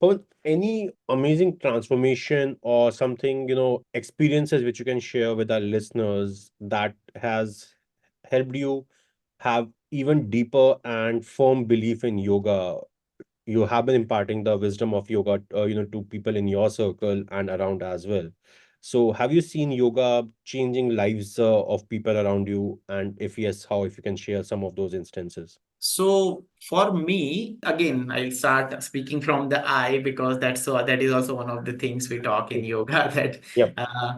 Pawan, any amazing transformation or something, experiences which you can share with our listeners that has helped you have even deeper and firm belief in yoga? You have been imparting the wisdom of yoga, to people in your circle and around as well. So, have you seen yoga changing lives of people around you? And if yes, how? If you can share some of those instances. So for me, again, I'll start speaking from the I because that is also one of the things we talk in yoga that Yep. uh,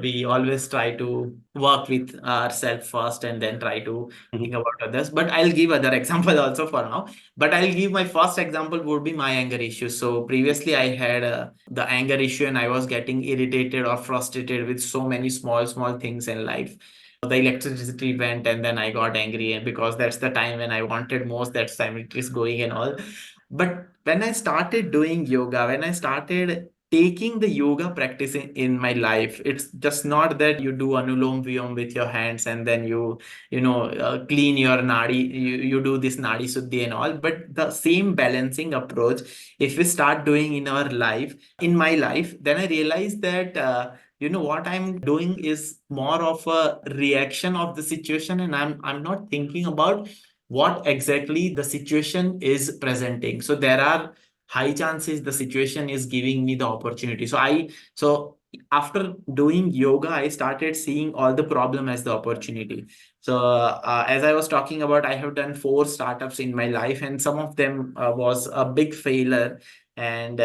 we always try to work with ourselves first and then try to Mhm. think about others. But I'll give other example also for now. But I'll give my first example would be my anger issue. So previously I had the anger issue and I was getting irritated or frustrated with so many small things in life. The electricity went and then I got angry, and because that's the time when I wanted most, that time it is going and all. But when I started doing yoga, when I started taking the yoga practice in my life, it's just not that you do anulom vyom with your hands and then clean your nadi, you do this nadi suddhi and all, but the same balancing approach, if we start doing in our life, in my life, then I realized that what I'm doing is more of a reaction of the situation, and I'm not thinking about what exactly the situation is presenting. So there are high chances the situation is giving me the opportunity. So after doing yoga, I started seeing all the problem as the opportunity. So as I was talking about, I have done four startups in my life, and some of them was a big failure. And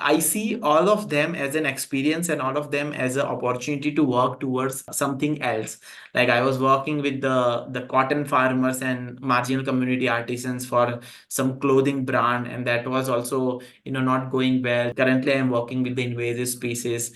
I see all of them as an experience and all of them as an opportunity to work towards something else. Like I was working with the cotton farmers and marginal community artisans for some clothing brand, and that was also not going well. Currently, I'm working with the invasive species.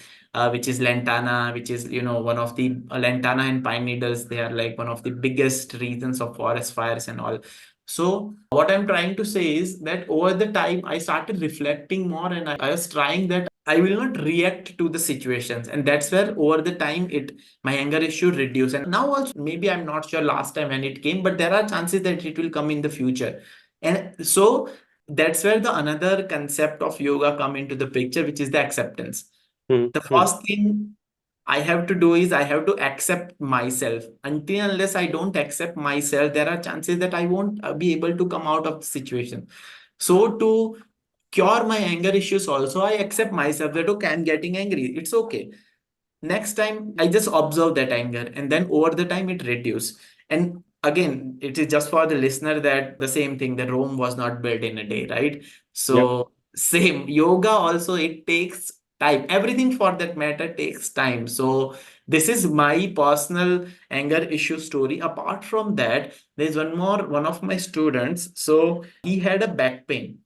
Which is lantana, which is one of the lantana and pine needles. They are like one of the biggest reasons of forest fires and all. So what I'm trying to say is that over the time, I started reflecting more and I was trying that I will not react to the situations. And that's where over the time my anger issue reduced. And now also, maybe I'm not sure last time when it came, but there are chances that it will come in the future. And so that's where the another concept of yoga come into the picture, which is the acceptance. Mhm. The Mhm. first thing I have to do is I have to accept myself. Until unless I don't accept myself, there are chances that I won't be able to come out of the situation. So to cure my anger issues, also I accept myself that okay, I'm getting angry. It's okay. Next time I just observe that anger, and then over the time it reduce. And again, it is just for the listener that the same thing, that Rome was not built in a day, right? Yep. So same yoga also, it takes time. Everything for that matter takes time. So this is my personal anger issue story. Apart from that, there's one of my students. So he had a back pain,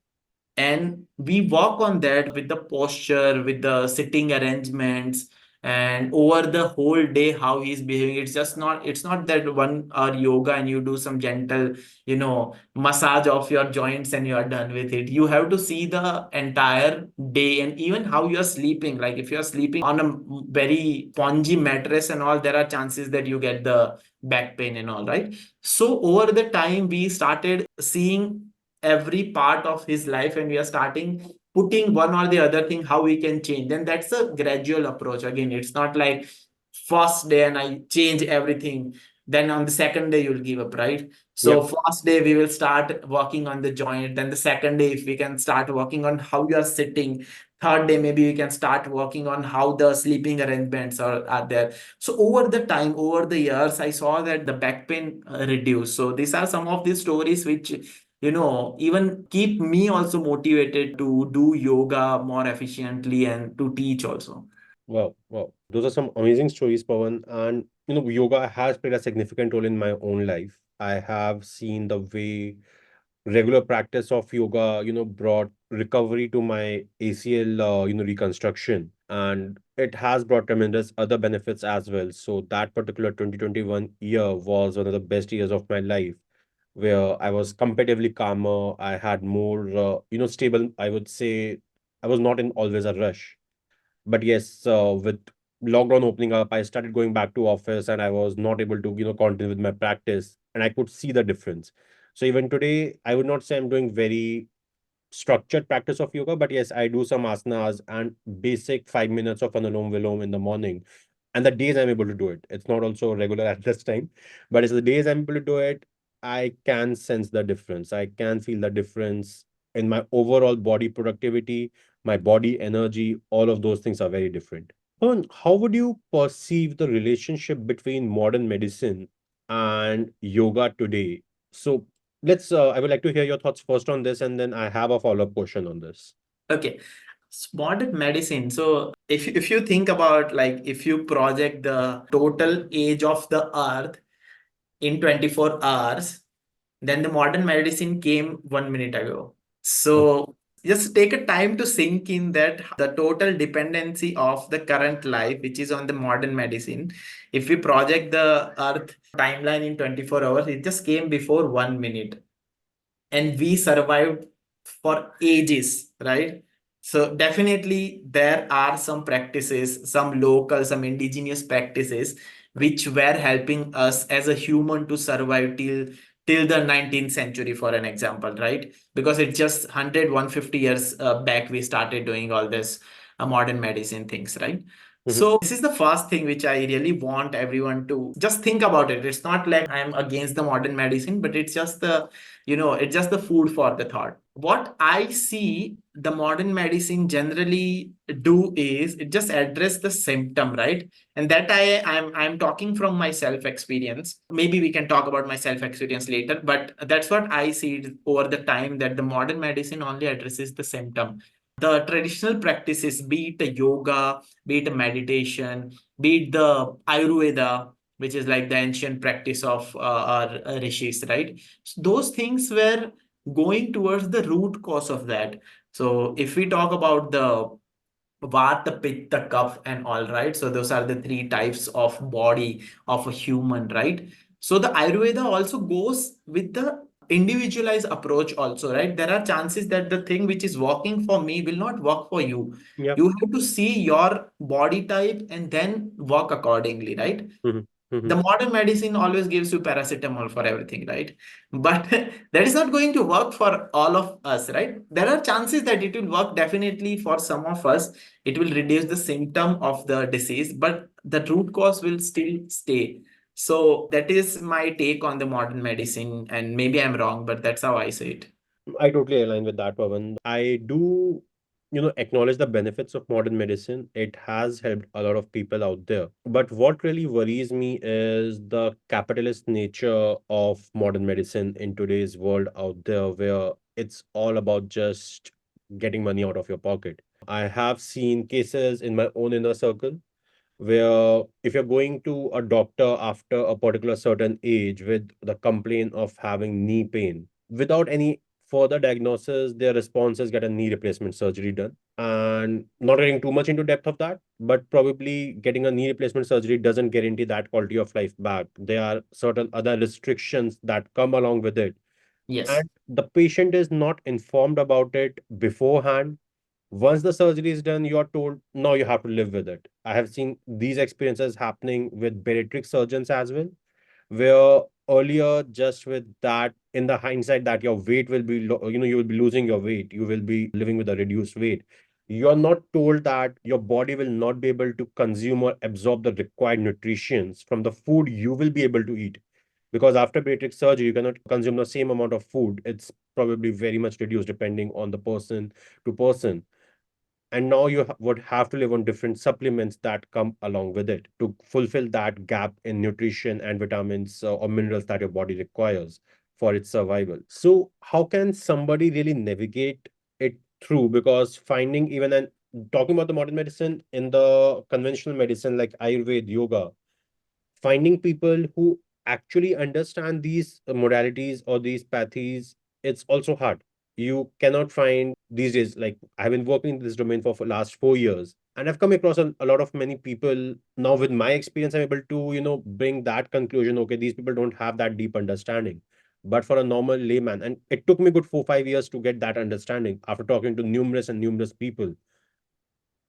and we work on that with the posture, with the sitting arrangements, and over the whole day how he's behaving. It's not that one hour yoga and you do some gentle massage of your joints and you are done with it. You have to see the entire day, and even how you're sleeping. Like if you're sleeping on a very spongy mattress and all, there are chances that you get the back pain and all, right? So over the time we started seeing every part of his life, and we are starting putting one or the other thing how we can change. Then that's a gradual approach. Again, it's not like first day and I change everything, then on the second day you'll give up, right? So Yep. first day we will start working on the joint, then the second day if we can start working on how you are sitting, third day maybe we can start working on how the sleeping arrangements are there. So over the time, over the years, I saw that the back pain reduced. So these are some of the stories which even keep me also motivated to do yoga more efficiently and to teach also. Wow, wow. Those are some amazing stories, Pawan. And yoga has played a significant role in my own life. I have seen the way regular practice of yoga, brought recovery to my ACL, reconstruction, and it has brought tremendous other benefits as well. So that particular 2021 year was one of the best years of my life, where I was comparatively calmer. I had more, stable. I would say I was not in always a rush. But yes, with lockdown opening up, I started going back to office, and I was not able to continue with my practice, and I could see the difference. So even today, I would not say I'm doing very structured practice of yoga, but yes, I do some asanas and basic 5 minutes of Anulom Vilom in the morning. And the days I'm able to do it, it's not also regular at this time, but it's the days I'm able to do it, I can sense the difference. I can feel the difference in my overall body productivity, my body energy. All of those things are very different. How would you perceive the relationship between modern medicine and yoga today? So I would like to hear your thoughts first on this, and then I have a follow-up question on this. Okay. Modern medicine. So if you think about, like, if you project the total age of the earth in 24 hours, then the modern medicine came 1 minute ago. So just take a time to sink in that the total dependency of the current life, which is on the modern medicine. If we project the earth timeline in 24 hours, it just came before 1 minute, and we survived for ages, right? So definitely there are some practices, some local, some indigenous practices which were helping us as a human to survive till the 19th century, for an example, right? Because it's just 100, 150 years back we started doing all this modern medicine things, right? Mhm. So this is the first thing which I really want everyone to just think about it. It's not like I'm against the modern medicine, but it's just it's just the food for the thought. What I see the modern medicine generally do is it just address the symptom, right? And that I'm talking from my self experience. Maybe we can talk about my self experience later, but that's what I see over the time, that the modern medicine only addresses the symptom. The traditional practices, be it a yoga, be it a meditation, be it the Ayurveda, which is like the ancient practice of our rishis, right? So those things were going towards the root cause of that. So if we talk about the Vata, Pitta, Kapha, and all, right. So those are the three types of body of a human, right? So the Ayurveda also goes with the individualized approach also, right? There are chances that the thing which is working for me will not work for you. Yep. You have to see your body type and then work accordingly, right? Mhm. The Mhm. modern medicine always gives you paracetamol for everything, right? But that is not going to work for all of us, right? There are chances that it will work definitely for some of us. It will reduce the symptom of the disease, but the root cause will still stay. So that is my take on the modern medicine, and maybe I'm wrong, but that's how I see it. I totally align with that, Pavan. I do, acknowledge the benefits of modern medicine. It has helped a lot of people out there. But what really worries me is the capitalist nature of modern medicine in today's world out there, where it's all about just getting money out of your pocket. I have seen cases in my own inner circle where if you're going to a doctor after a particular certain age with the complaint of having knee pain, without any further diagnosis, their response is get a knee replacement surgery done. And not getting too much into depth of that, but probably getting a knee replacement surgery doesn't guarantee that quality of life back. There are certain other restrictions that come along with it. Yes. And the patient is not informed about it beforehand. Once the surgery is done, you are told, now you have to live with it. I have seen these experiences happening with bariatric surgeons as well, where earlier, just with that, in the hindsight that your weight will be, you will be losing your weight, you will be living with a reduced weight. You're not told that your body will not be able to consume or absorb the required nutrients from the food you will be able to eat. Because after bariatric surgery, you cannot consume the same amount of food. It's probably very much reduced depending on the person to person, and now you would have to live on different supplements that come along with it to fulfill that gap in nutrition and vitamins or minerals that your body requires for its survival. So how can somebody really navigate it through? Because finding even an talking about the modern medicine, in the conventional medicine like Ayurveda, yoga, finding people who actually understand these modalities or these pathies, it's also hard. You cannot find these days, like I've been working in this domain for last 4 years, and I've come across a lot of many people. Now with my experience, I'm able to bring that conclusion, okay, these people don't have that deep understanding. But for a normal layman, and it took me good 4 5 years to get that understanding after talking to numerous and numerous people.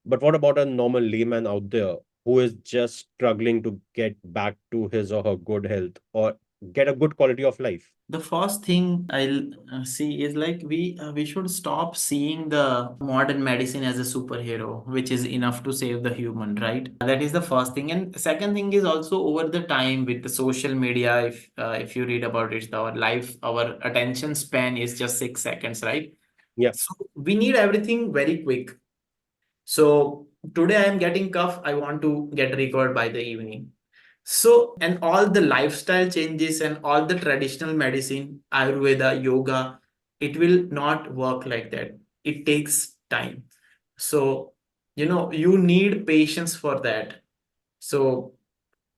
But what about a normal layman out there who is just struggling to get back to his or her good health, or get a good quality of life? The first thing I'll see is like we should stop seeing the modern medicine as a superhero, which is enough to save the human, right? That is the first thing. And second thing is also over the time with the social media. If you read about it, our attention span is just 6 seconds, right? Yeah. So we need everything very quick. So today I am getting cough. I want to get recovered by the evening. So, and all the lifestyle changes and all the traditional medicine, Ayurveda, yoga, it will not work like that. It takes time. So, you need patience for that. So,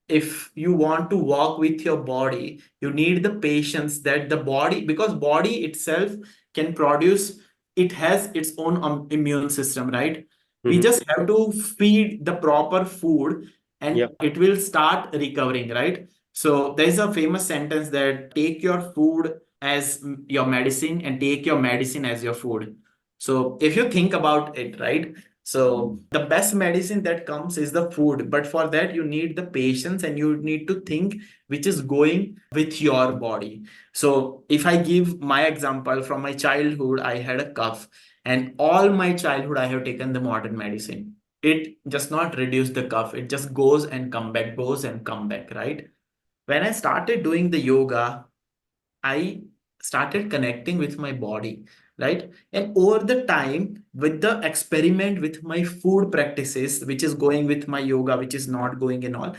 if you want to walk with your body, you need the patience that the body, because body itself can produce, it has its own immune system, right? We Mm-hmm. just have to feed the proper food Yeah. and it will start recovering, right? So there's a famous sentence that take your food as your medicine and take your medicine as your food. So if you think about it, right? So the best medicine that comes is the food, but for that you need the patience and you need to think which is going with your body. So if I give my example from my childhood, I had a cough, and all my childhood I have taken the modern medicine. It just not reduce the cough, it just goes and come back, goes and come back, right? When I started doing the yoga, I started connecting with my body, right? And over the time, with the experiment with my food practices, which is going with my yoga, which is not going and all,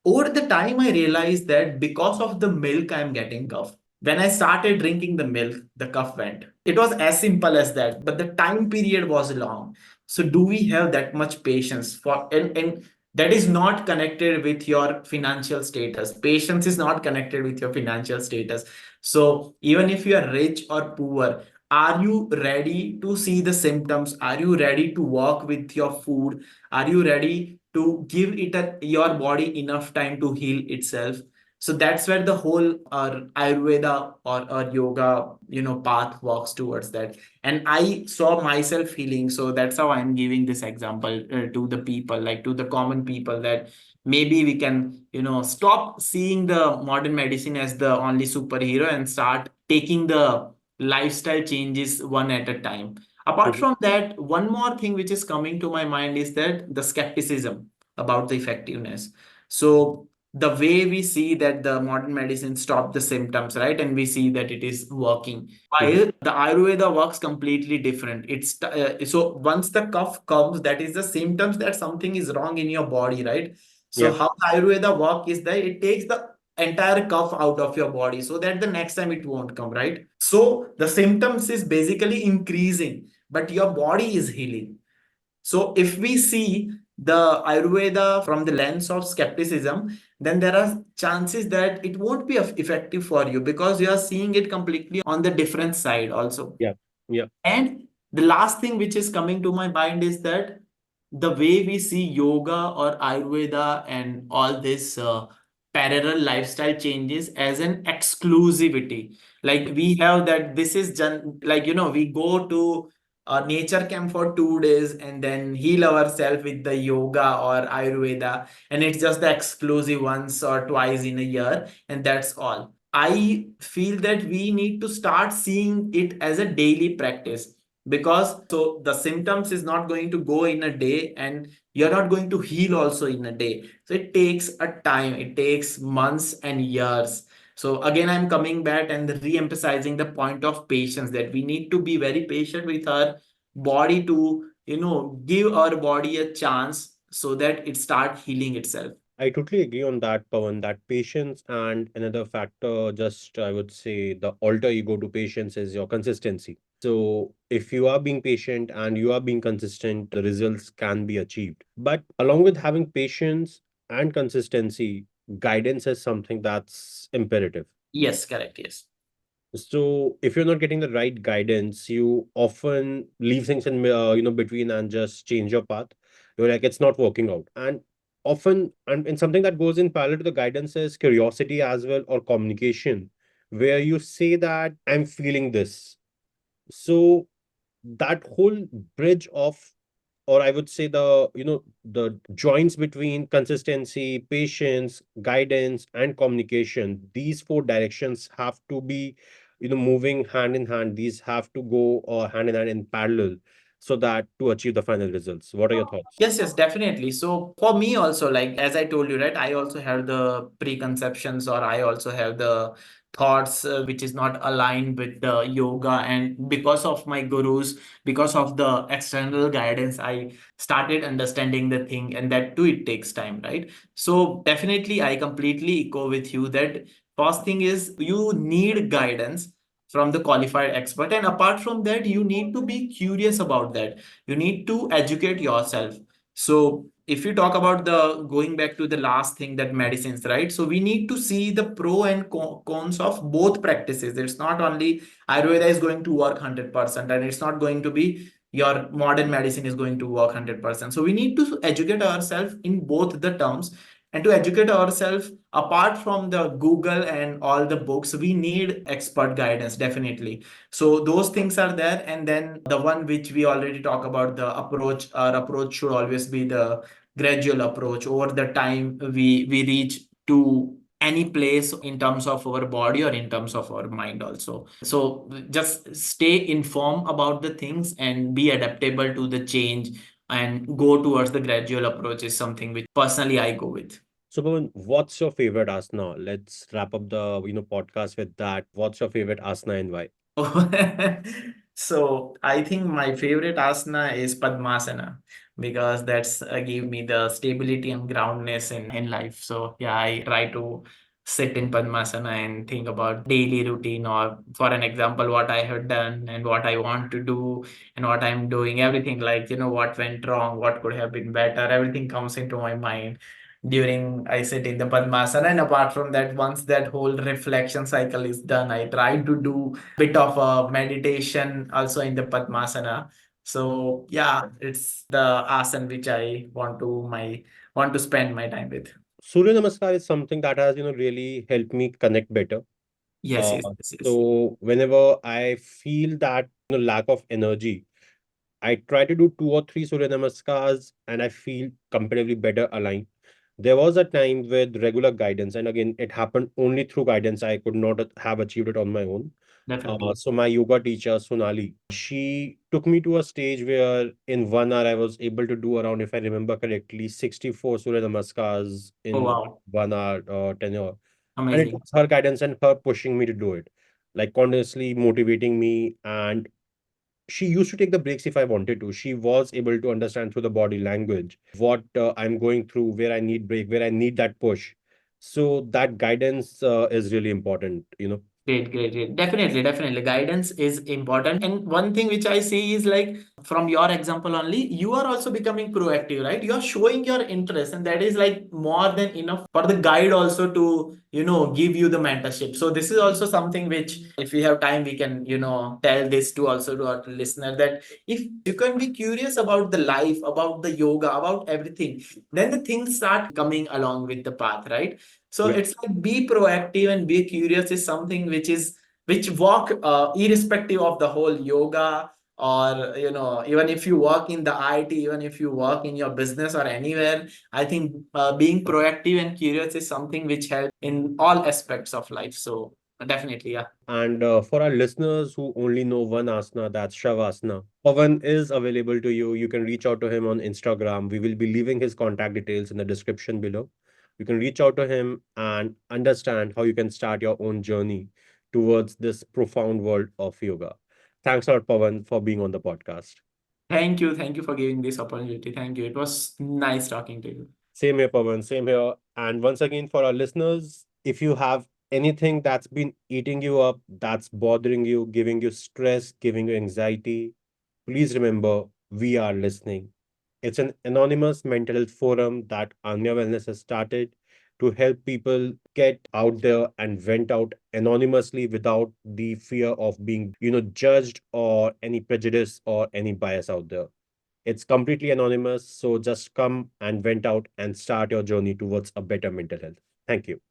over the time, I realized that because of the milk, I'm getting cough. When I started drinking the milk, the cough went. It was as simple as that, but the time period was long. So, do we have that much patience for and that is not connected with your financial status? Patience is not connected with your financial status. So, even if you are rich or poor, are you ready to see the symptoms? Are you ready to work with your food? Are you ready to give your body enough time to heal itself? So that's where the whole Ayurveda or yoga, path works towards that. And I saw myself healing. So that's how I'm giving this example to the people, like to the common people, that maybe we can, stop seeing the modern medicine as the only superhero and start taking the lifestyle changes one at a time. Apart Mm-hmm. from that, one more thing which is coming to my mind is that the skepticism about the effectiveness. So the way we see that the modern medicine stop the symptoms, right? And we see that it is working. Mm-hmm. While the Ayurveda works completely different. So once the cough comes, that is the symptoms that something is wrong in your body, right? So Yeah. how Ayurveda work is that it takes the entire cough out of your body so that the next time it won't come, right? So the symptoms is basically increasing, but your body is healing. So if we see the Ayurveda from the lens of skepticism, then there are chances that it won't be effective for you because you are seeing it completely on the different side also. Yeah. Yeah. And the last thing which is coming to my mind is that the way we see yoga or Ayurveda and all this parallel lifestyle changes as an exclusivity. Like we have that this is like, we go to a nature camp for 2 days and then heal ourselves with the yoga or Ayurveda. And it's just the exclusive once or twice in a year. And that's all. I feel that we need to start seeing it as a daily practice, because so the symptoms is not going to go in a day and you're not going to heal also in a day. So it takes a time, it takes months and years. So again, I'm coming back and re-emphasizing the point of patience, that we need to be very patient with our body to give our body a chance so that it start healing itself. I totally agree on that, Pawan, that patience, and another factor, just I would say the alter ego to patience is your consistency. So if you are being patient and you are being consistent, the results can be achieved. But along with having patience and consistency, guidance is something that's imperative. Yes, correct. Yes. So if you're not getting the right guidance, you often leave things in between and just change your path. You're like it's not working out, and often and something that goes in parallel to the guidance is curiosity as well, or communication, where you say that I'm feeling this. So that whole bridge of or I would say the joints between consistency, patience, guidance, and communication. These four directions have to be, moving hand in hand. These have to go hand in hand in parallel, so that to achieve the final results. What are your thoughts? Yes, yes, definitely. So for me also, like as I told you, right, I also have the preconceptions, or I also have the thoughts which is not aligned with the yoga. And because of my gurus, because of the external guidance, I started understanding the thing, and that too, it takes time, right? So definitely, I completely echo with you that first thing is you need guidance from the qualified expert. And apart from that, you need to be curious about that. You need to educate yourself. So if you talk about the going back to the last thing, that medicines, right? So we need to see the pro and cons of both practices. It's not only Ayurveda is going to work 100%, and it's not going to be your modern medicine is going to work 100%. So we need to educate ourselves in both the terms. And to educate ourselves, apart from the Google and all the books, we need expert guidance, definitely. So those things are there. And then the one which we already talk about, the approach, our approach should always be the gradual approach. Over the time, we reach to any place in terms of our body or in terms of our mind also. So just stay informed about the things and be adaptable to the change, and go towards the gradual approach is something which personally I go with. So, Pawan, what's your favorite asana? Let's wrap up the podcast with that. What's your favorite asana and why? So I think my favorite asana is Padmasana, because that's give me the stability and groundness in life. So yeah, I try to sit in Padmasana and think about daily routine, or for an example, what I have done and what I want to do and what I'm doing. Everything, like, what went wrong, what could have been better. Everything comes into my mind during I sit in the Padmasana. And apart from that, once that whole reflection cycle is done, I try to do bit of a meditation also in the Padmasana. So yeah, it's the asana which I want to spend my time with. Surya Namaskar is something that has, really helped me connect better. Yes, Uh, yes, yes, yes. so whenever I feel that, lack of energy, I try to do two or three Surya Namaskars and I feel comparatively better aligned. There was a time with regular guidance, and again, it happened only through guidance. I could not have achieved it on my own. Definitely. So my yoga teacher, Sonali, she took me to a stage where in 1 hour I was able to do around, if I remember correctly, 64 Surya Namaskars Oh in wow, 1 hour tenure. And it amazing. was her guidance and her pushing me to do it, like continuously motivating me. And she used to take the breaks if I wanted to. She was able to understand through the body language what I'm going through, where I need break, where I need that push. So that guidance is really important. Great, great, great. Definitely, definitely. Guidance is important. And one thing which I see is like from your example only, you are also becoming proactive, right? You are showing your interest, and that is like more than enough for the guide also to, give you the mentorship. So this is also something which, if we have time, we can, tell this to also to our listener, that if you can be curious about the life, about the yoga, about everything, then the things start coming along with the path, right? So Yeah. it's like be proactive and be curious is something which walk irrespective of the whole yoga, or even if you work in the IT, even if you work in your business or anywhere. I think being proactive and curious is something which helps in all aspects of life. So definitely, yeah. And for our listeners who only know one asana, that's Shavasana, Pavan is available to you. You can reach out to him on Instagram. We will be leaving his contact details in the description below. You can reach out to him and understand how you can start your own journey towards this profound world of yoga. Thanks a lot, Pavan, for being on the podcast. Thank you for giving this opportunity. Thank you. It was nice talking to you. Same here, Pavan. Same here. And once again, for our listeners, if you have anything that's been eating you up, that's bothering you, giving you stress, giving you anxiety, please remember we are listening. It's an anonymous mental health forum that Anya Wellness has started to help people get out there and vent out anonymously without the fear of being, judged or any prejudice or any bias out there. It's completely anonymous, so just come and vent out and start your journey towards a better mental health. Thank you.